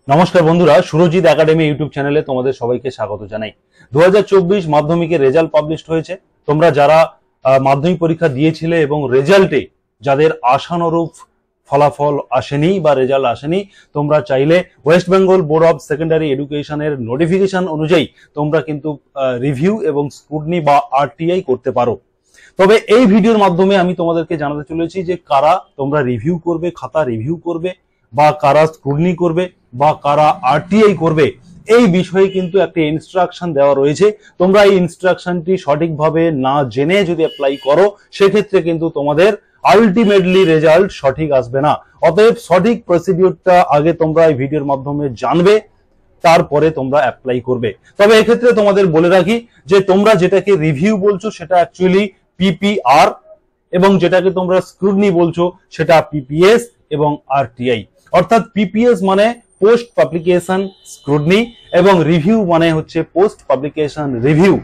নমস্কার বন্ধুরা, Surajit academy YouTube চ্যানেলে তোমাদের সবাইকে স্বাগত জানাই। 2024 মাধ্যমিকের রেজাল্ট পাবলিশড হয়েছে। তোমরা যারা মাধ্যমিক পরীক্ষা দিয়েছিলে এবং রেজাল্টে যাদের আশানুরূপ ফলাফল আসেনি বা রেজাল্ট আসেনি, তোমরা চাইলে West Bengal board of secondary এডুকেশনের নোটিফিকেশন অনুযায়ী তোমরা কিন্তু রিভিউ এবং স্ক্রুটনি বা আরটিআই করতে পারো। তবে এই ভিডিওর মাধ্যমে আমি তোমাদেরকে জানাতে চলেছি যে কারা তোমরা রিভিউ করবে, খাতা রিভিউ করবে, বা কারা স্ক্রুটনি করবে, বা কারা আরটিআই করবে, এই বিষয়ে কিন্তু একটা ইনস্ট্রাকশন দেওয়া রয়েছে। তোমরা এই ইনস্ট্রাকশনটি সঠিকভাবে না জেনে যদি অ্যাপ্লাই করো, সেক্ষেত্রে কিন্তু তোমাদের আলটিমেটলি রেজাল্ট সঠিক আসবে না। অতএব সঠিক প্রসিডিউরটা আগে তোমরা এই ভিডিওর মাধ্যমে জানবে, তারপরে তোমরা অ্যাপ্লাই করবে। তবে এক্ষেত্রে তোমাদের বলে রাখি যে তোমরা যেটাকে রিভিউ বলছো সেটা অ্যাকচুয়ালি পিপিআর, এবং যেটাকে তোমরা স্ক্রুটনি বলছো সেটা পিপিএস এবং আরটিআই। অর্থাৎ পিপিএস মানে পোস্ট পাবলিকেশন স্ক্রুটনি এবং রিভিউ মানে হচ্ছে পোস্ট পাবলিকেশন রিভিউ।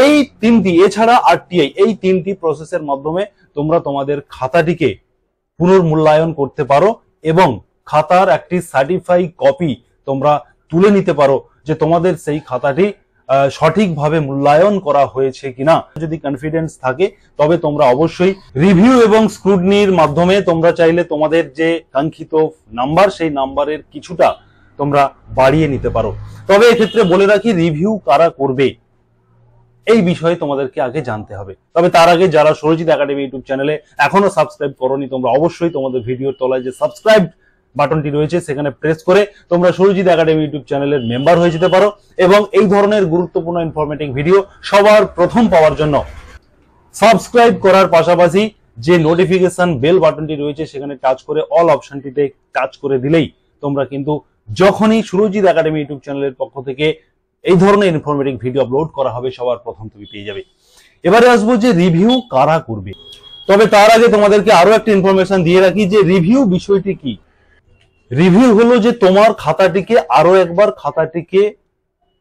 এই তিনটি, এছাড়া আরটিআই, এই তিনটি প্রসেসের মাধ্যমে তোমরা তোমাদের খাতাটিকে পুনর্মূল্যায়ন করতে পারো এবং খাতার একটি সার্টিফাই কপি তোমরা তুলে নিতে পারো যে তোমাদের সেই খাতাটি সঠিকভাবে মূল্যায়ন করা হয়েছে কিনা। যদি কনফিডেন্স থাকে তবে তোমরা অবশ্যই রিভিউ এবং স্ক্রুটনির মাধ্যমে তোমরা চাইলে তোমাদের যে কাঙ্ক্ষিত নাম্বার, সেই নাম্বারের কিছুটা তোমরা বাড়িয়ে নিতে পারো। তবে এক্ষেত্রে বলে রাখি, রিভিউ কারা করবে এই বিষয়ে তোমাদেরকে আগে জানতে হবে। তবে তার আগে যারা সুরজিৎ একাডেমি ইউটিউব চ্যানেলে এখনো সাবস্ক্রাইব করোনি, তোমরা অবশ্যই তোমাদের ভিডিওর তলায় যে সাবস্ক্রাইব বাটনটি রয়েছে সেখানে প্রেস করে তোমরা সুরজিৎ একাডেমি ইউটিউব চ্যানেলের মেম্বার হয়ে যেতে পারো এবং এই ধরনের গুরুত্বপূর্ণ ইনফরমেটিভ ভিডিও সবার প্রথম পাওয়ার জন্য সাবস্ক্রাইব করার পাশাপাশি যে নোটিফিকেশন বেল বাটনটি রয়েছে সেখানে টাচ করে অল অপশনটিতে টাচ করে দিলেই তোমরা কিন্তু যখনই সুরজিৎ একাডেমি ইউটিউব চ্যানেলের পক্ষ থেকে এই ধরনের ইনফরমেটিভ ভিডিও আপলোড করা হবে সবার প্রথম তুমি পেয়ে যাবে। এবারে আসবো যে রিভিউ কারা করবে। তবে তার আগে তোমাদেরকে আরো একটা ইনফরমেশন দিয়ে রাখি যে রিভিউ বিষয়টি কি। রিভিউ হলো যে তোমার খাতাটিকে আরো একবার খাতাটিকে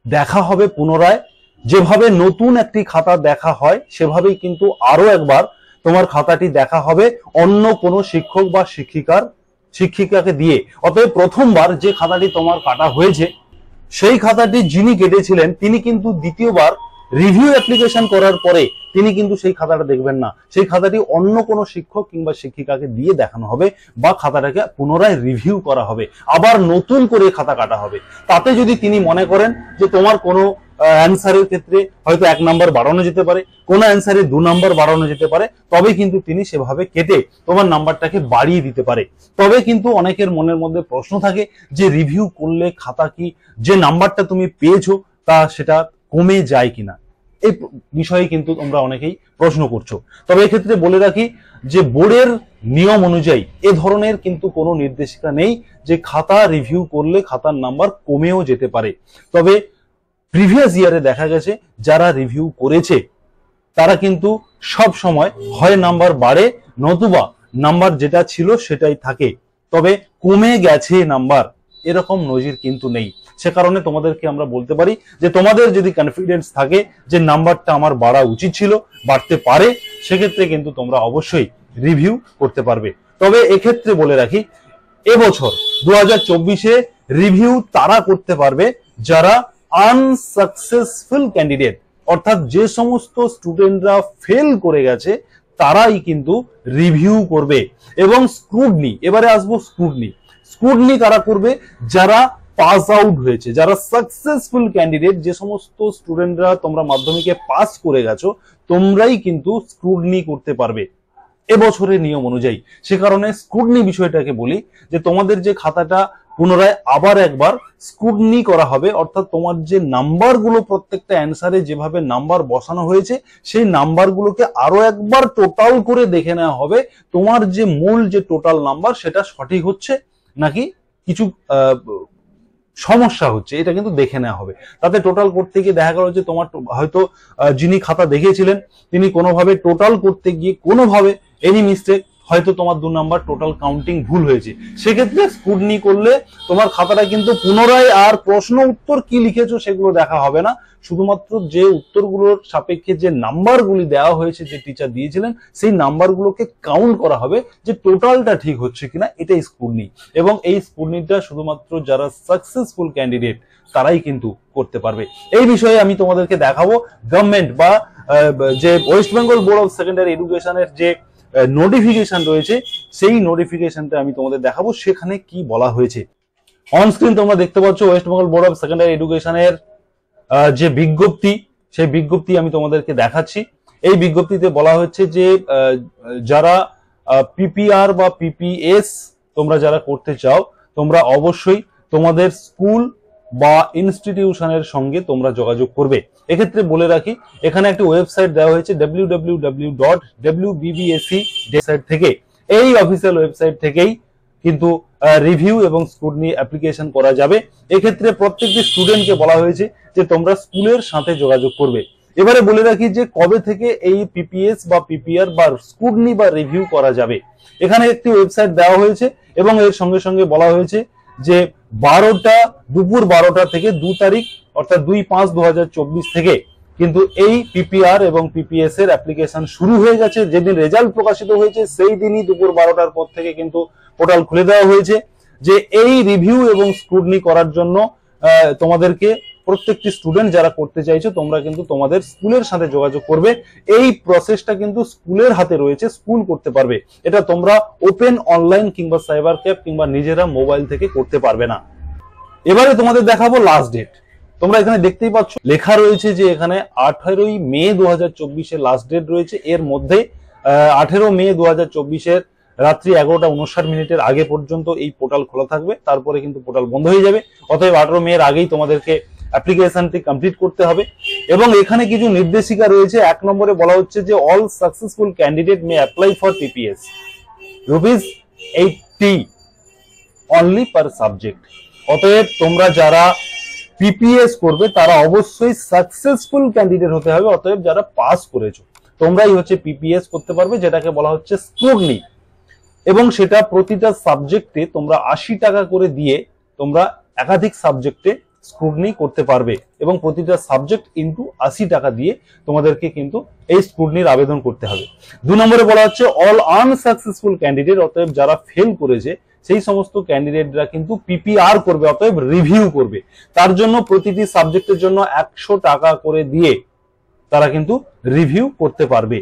দেখা হবে পুনরায়, যেভাবে নতুন একটি খাতা দেখা হয় সেভাবেই কিন্তু আরো একবার তোমার খাতাটি দেখা হবে অন্য কোনো শিক্ষক বা শিক্ষিকাকে দিয়ে। অতএব প্রথমবার যে খাতাটি তোমার কাটা হয়েছে সেই খাতাটি যিনি কেটেছিলেন তিনি কিন্তু দ্বিতীয়বার রিভিউ অ্যাপ্লিকেশন করার পরে তিনি কিন্তু সেই খাতাটা দেখবেন না। সেই খাতাটি অন্য কোনো শিক্ষক কিংবা শিক্ষিকাকে দিয়ে দেখানো হবে বা খাতাটাকে পুনরায় রিভিউ করা হবে, আবার নতুন করে খাতা কাটা হবে। তাতে যদি তিনি মনে করেন যে তোমার কোনো অ্যান্সারের ক্ষেত্রে হয়তো 1 নাম্বার বাড়ানো যেতে পারে, কোনো অ্যান্সারে 2 নাম্বার বাড়ানো যেতে পারে, তবে কিন্তু তিনি সেভাবে কেটে তোমার নাম্বারটাকে বাড়িয়ে দিতে পারে। তবে কিন্তু অনেকের মনের মধ্যে প্রশ্ন থাকে যে রিভিউ করলে খাতা কি যে নাম্বারটা তুমি পেয়েছো তা সেটা কমে যায় কিনা, এই বিষয়ে কিন্তু তোমরা অনেকেই প্রশ্ন করছো। তবে এক্ষেত্রে বলে রাখি যে বোর্ডের নিয়ম অনুযায়ী এ ধরনের কিন্তু কোনো নির্দেশিকা নেই যে খাতা রিভিউ করলে খাতার নাম্বার কমেও যেতে পারে। তবে প্রিভিয়াস ইয়ারে দেখা গেছে যারা রিভিউ করেছে তারা কিন্তু সব সময় হয় নাম্বার বাড়ে, নতুবা নাম্বার যেটা ছিল সেটাই থাকে, তবে কমে গেছে নাম্বার এরকম নজির কিন্তু নেই। সে কারণে তোমাদেরকে আমরা বলতে পারি যে তোমাদের যদি কনফিডেন্স থাকে যে নাম্বারটা আমার বাড়া উচিত ছিল, বাড়তে পারে, সেক্ষেত্রে কিন্তু তোমরা অবশ্যই রিভিউ করতে পারবে। তবে এক্ষেত্রে বলে রাখি, এবছর 2024-এ রিভিউ তারা করতে পারবে যারা আনসাকসেসফুল ক্যান্ডিডেট, অর্থাৎ যে সমস্ত স্টুডেন্টরা ফেল করে গেছে তারাই কিন্তু রিভিউ করবে। এবং স্ক্রুটনি, এবারে আসবো স্ক্রুটনি। স্ক্রুটনি কারা করবে? যারা পাস আউট হয়েছে, যারা সাকসেসফুল ক্যান্ডিডেট, যে সমস্ত স্টুডেন্টরা তোমরা মাধ্যমিকে পাস করে গেছো তোমরাই কিন্তু স্ক্রুটনি করতে পারবে এবছরের নিয়ম অনুযায়ী। সে কারণে স্ক্রুটনি বিষয়টাকে বলি যে তোমাদের যে খাতাটা পুনরায় আবার একবার স্ক্রুটনি করা হবে, অর্থাৎ তোমার যে নাম্বারগুলো প্রত্যেকটা অ্যান্সারে যেভাবে নাম্বার বসানো হয়েছে সেই নাম্বারগুলোকে আরো একবার টোটাল করে দেখে নেওয়া হবে তোমার যে মূল যে টোটাল নাম্বার সেটা সঠিক হচ্ছে নাকি কিছু সমস্যা হচ্ছে, এটা কিন্তু দেখে নেওয়া হবে। তাতে টোটাল করতে গিয়ে দেখা গেল যে তোমার হয়তো যিনি খাতা দেখিয়েছিলেন তিনি কোনোভাবে টোটাল করতে গিয়ে কোনোভাবে এনি মিস্টেক হয়তো তোমার 2 নাম্বার টোটাল কাউন্টিং ভুল হয়েছে, সেক্ষেত্রে স্ক্রুটনি করলে তোমার খাতাটা কিন্তু পুনরায় আর প্রশ্ন উত্তর কি লিখেছো সেগুলো দেখা হবে না, শুধুমাত্র যে উত্তরগুলোর সাপেক্ষে যে নাম্বারগুলি দেওয়া হয়েছে যে টিচার দিয়েছিলেন সেই নাম্বারগুলোকে কাউন্ট করা হবে যে টোটালটা ঠিক হচ্ছে কিনা, এটাই স্ক্রুটনি। এবং এই স্ক্রুটনিটা শুধুমাত্র যারা সাকসেসফুল ক্যান্ডিডেট তারাই কিন্তু করতে পারবে। এই বিষয়ে আমি তোমাদেরকে দেখাবো গভর্নমেন্ট বা যে West Bengal board of secondary এডুকেশনের যে নোটিফিকেশন রয়েছে সেই নোটিফিকেশনটা আমি তোমাদের দেখাবো, সেখানে কি বলা হয়েছে। অন স্ক্রিন তোমরা দেখতে পাচ্ছ West Bengal board of secondary এডুকেশনের যে বিজ্ঞপ্তি, সেই বিজ্ঞপ্তি আমি তোমাদেরকে দেখাচ্ছি। এই বিজ্ঞপ্তিতে বলা হচ্ছে যে যারা পিপিআর বা পিপিএস তোমরা যারা করতে চাও, তোমরা অবশ্যই তোমাদের স্কুল বা ইনস্টিটিউশনের সঙ্গে তোমরা যোগাযোগ করবে। এক্ষেত্রে বলে রাখি, এখানে একটি ওয়েবসাইট দেওয়া হয়েছে www.wbbsc থেকে। এই অফিসিয়াল ওয়েবসাইট থেকেই কিন্তু রিভিউ এবং স্ক্রুটনি অ্যাপ্লিকেশন করা যাবে। এক্ষেত্রে প্রত্যেকটি স্টুডেন্টকে বলা হয়েছে যে তোমরা স্কুলের সাথে যোগাযোগ করবে। এবারে বলে রাখি যে কবে থেকে এই পিপিএস বা পিপিআর বা স্ক্রুটনি বা রিভিউ করা যাবে। এখানে একটি ওয়েবসাইট দেওয়া হয়েছে এবং এর সঙ্গে সঙ্গে বলা হয়েছে যে দুপুর 12টা থেকে 2 তারিখ অর্থাৎ 2/5/2024 থেকে কিন্তু এই পিপিআর এবং পিপিএস এর অ্যাপ্লিকেশন শুরু হয়ে গেছে। যেদিন রেজাল্ট প্রকাশিত হয়েছে সেই দিনই দুপুর 12টার পর থেকে কিন্তু পোর্টাল খুলে দেওয়া হয়েছে যে এই রিভিউ এবং স্ক্রুটনি করার জন্য তোমাদেরকে প্রত্যেকটি স্টুডেন্ট যারা করতে চাইছো তোমরা কিন্তু তোমাদের স্কুলের সাথে যোগাযোগ করবে। এই প্রসেসটা কিন্তু স্কুলের হাতে রয়েছে, স্কুল করতে পারবে। এটা তোমরা ওপেন অনলাইন কিংবা সাইবার ক্যাফ কিংবা নিজেরা মোবাইল থেকে করতে পারবে না। এবারে তোমাদের দেখাবো লাস্ট ডেট। তোমরা এখানে দেখতেই পাচ্ছ লেখা রয়েছে যে এখানে 18ই মে 2024 এর লাস্ট ডেট রয়েছে। এর মধ্যে 18 মে 2024 এর রাত্রি 11:59 আগে পর্যন্ত এই পোর্টাল খোলা থাকবে, তারপরে কিন্তু পোর্টাল বন্ধ হয়ে যাবে। অতএব 18 মে এর আগেই তোমাদেরকে অ্যাপ্লিকেশনটি কমপ্লিট করতে হবে। এবং এখানে কিছু নির্দেশিকা রয়েছে। 1 নম্বরে বলা হচ্ছে যে all successful candidate may apply for PPS, ₹80 only per subject. অতএব তোমরা যারা পিপিএস করবে তারা অবশ্যই সাকসেসফুল ক্যান্ডিডেট হতে হবে। অতএব যারা পাস করেছো তোমরাই হচ্ছে পিপিএস করতে পারবে, যেটাকে বলা হচ্ছে স্ক্রুটনি। এবং সেটা প্রতিটা সাবজেক্টে তোমরা 80 টাকা করে দিয়ে তোমরা একাধিক সাবজেক্টে স্ক্রুটনি করতে পারবে এবং প্রতিটা সাবজেক্ট ইনটু 80 টাকা দিয়ে তোমাদেরকে কিন্তু এই স্ক্রুটনির আবেদন করতে হবে। 2 নম্বরে বলা হচ্ছে অল আনসাকসেসফুল ক্যান্ডিডেট, অতএব যারা ফেল করেছে সেই সমস্ত ক্যান্ডিডেটরা কিন্তু পিপিআর করবে, অতএব রিভিউ করবে। তার জন্য প্রতিটি সাবজেক্টের জন্য 100 টাকা করে দিয়ে তারা কিন্তু রিভিউ করতে পারবে।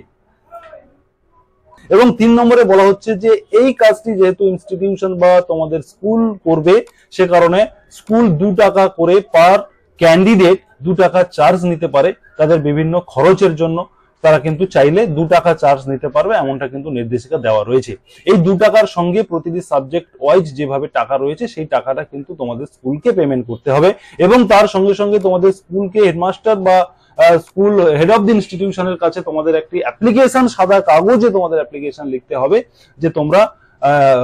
এবং 3 নম্বরে বলা হচ্ছে যে এই কাজটি যেহেতু ইনস্টিটিউশন বা তোমাদের স্কুল করবে, সে কারণে স্কুল 2 টাকা করে পার ক্যান্ডিডেট 2 টাকা চার্জ নিতে পারে তাদের বিভিন্ন খরচের জন্য। তারা কিন্তু চাইলে 2 টাকা চার্জ নিতে পারবে, এমনটা কিন্তু নির্দেশিকা দেওয়া রয়েছে। এই 2 টাকার সঙ্গে প্রতিটি সাবজেক্ট ওয়াইজ যেভাবে টাকা রয়েছে সেই টাকাটা কিন্তু তোমাদের স্কুলকে পেমেন্ট করতে হবে। এবং তার সঙ্গে সঙ্গে তোমাদের স্কুলকে হেডমাস্টার বা স্কুল হেড অফ দি ইনস্টিটিউশনের কাছে তোমাদের একটি অ্যাপ্লিকেশন, সাদা কাগজে তোমাদের অ্যাপ্লিকেশন লিখতে হবে যে তোমরা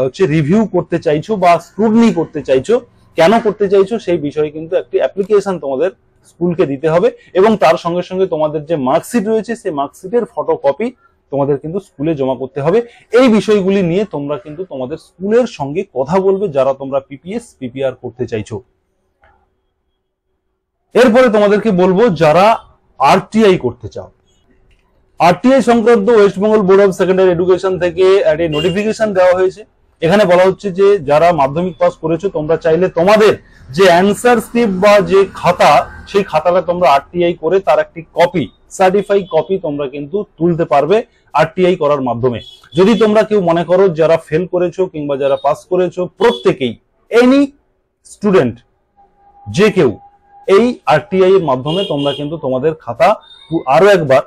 হচ্ছে রিভিউ করতে চাইছো বা স্ক্রুটনি করতে চাইছো, কেন করতে চাইছো সেই বিষয়ে কিন্তু একটি অ্যাপ্লিকেশন তোমাদের স্কুলকে দিতে হবে। এবং তার সঙ্গে সঙ্গে তোমাদের যে মার্কশিট রয়েছে সেই মার্কশিটের ফটোকপি তোমাদের কিন্তু স্কুলে জমা করতে হবে। এই বিষয়গুলি নিয়ে তোমরা কিন্তু তোমাদের স্কুলের সঙ্গে কথা বলবে যারা তোমরা পিপিএস পিপিআর করতে চাইছো। এরপরে তোমাদেরকে বলবো যারা আরটিআই করতে চাও। আরটিআই সংক্রান্ত West Bengal board of secondary education থেকে একটা নোটিফিকেশন দেওয়া হয়েছে। এখানে বলা হচ্ছে যে যারা মাধ্যমিক পাস করেছো তোমরা চাইলে তোমাদের যে অ্যান্সার স্ক্রিপ্ট বা যে খাতা, সেই খাতাটা তোমরা আরটিআই করে তার একটি কপি, সার্টিফাইড কপি তোমরা কিন্তু তুলতে পারবে আরটিআই করার মাধ্যমে। যদি তোমরা কেউ মনে করো যারা ফেল করেছো কিংবা যারা পাস করেছো, প্রত্যেকেই এনি স্টুডেন্ট যে কেউ এই আরটিআই এর মাধ্যমে তোমরা কিন্তু তোমাদের খাতা আরো একবার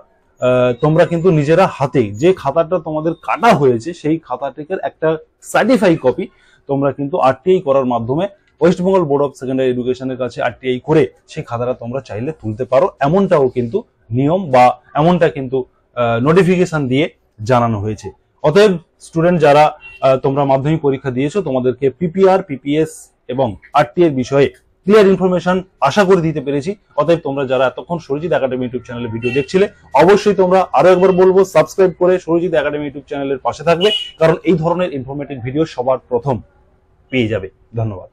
তোমরা কিন্তু নিজেরা হাতে যে খাতাটা তোমাদের কাটা হয়েছে সেই খাতাটিকে একটা সার্টিফাইড কপি তোমরা কিন্তু আরটিআই করার মাধ্যমে West Bengal board of secondary এডুকেশনের কাছে আরটিআই করে সেই খাতাটা তোমরা চাইলে তুলতে পারো। এমনটাও কিন্তু নিয়ম বা এমনটা কিন্তু নোটিফিকেশন দিয়ে জানানো হয়েছে। অতএব স্টুডেন্ট যারা তোমরা মাধ্যমিক পরীক্ষা দিয়েছো তোমাদেরকে পিপিআর, পিপিএস এবং আরটিআই এর বিষয়ে ক্লিয়ার ইনফরমেশন আশা করে দিতে পেরেছি। অতএব তোমরা যারা এতক্ষণ সূর্যজিৎ একাডেমি ইউটিউব চ্যানেলে ভিডিও দেখছিলে, অবশ্যই তোমরা আরো একবার বলবো সাবস্ক্রাইব করে সূর্যজিৎ একাডেমি ইউটিউব চ্যানেলের পাশে থাকবে, কারণ এই ধরনের ইনফরমেটিভ ভিডিও সবার প্রথম পেয়ে যাবে। ধন্যবাদ।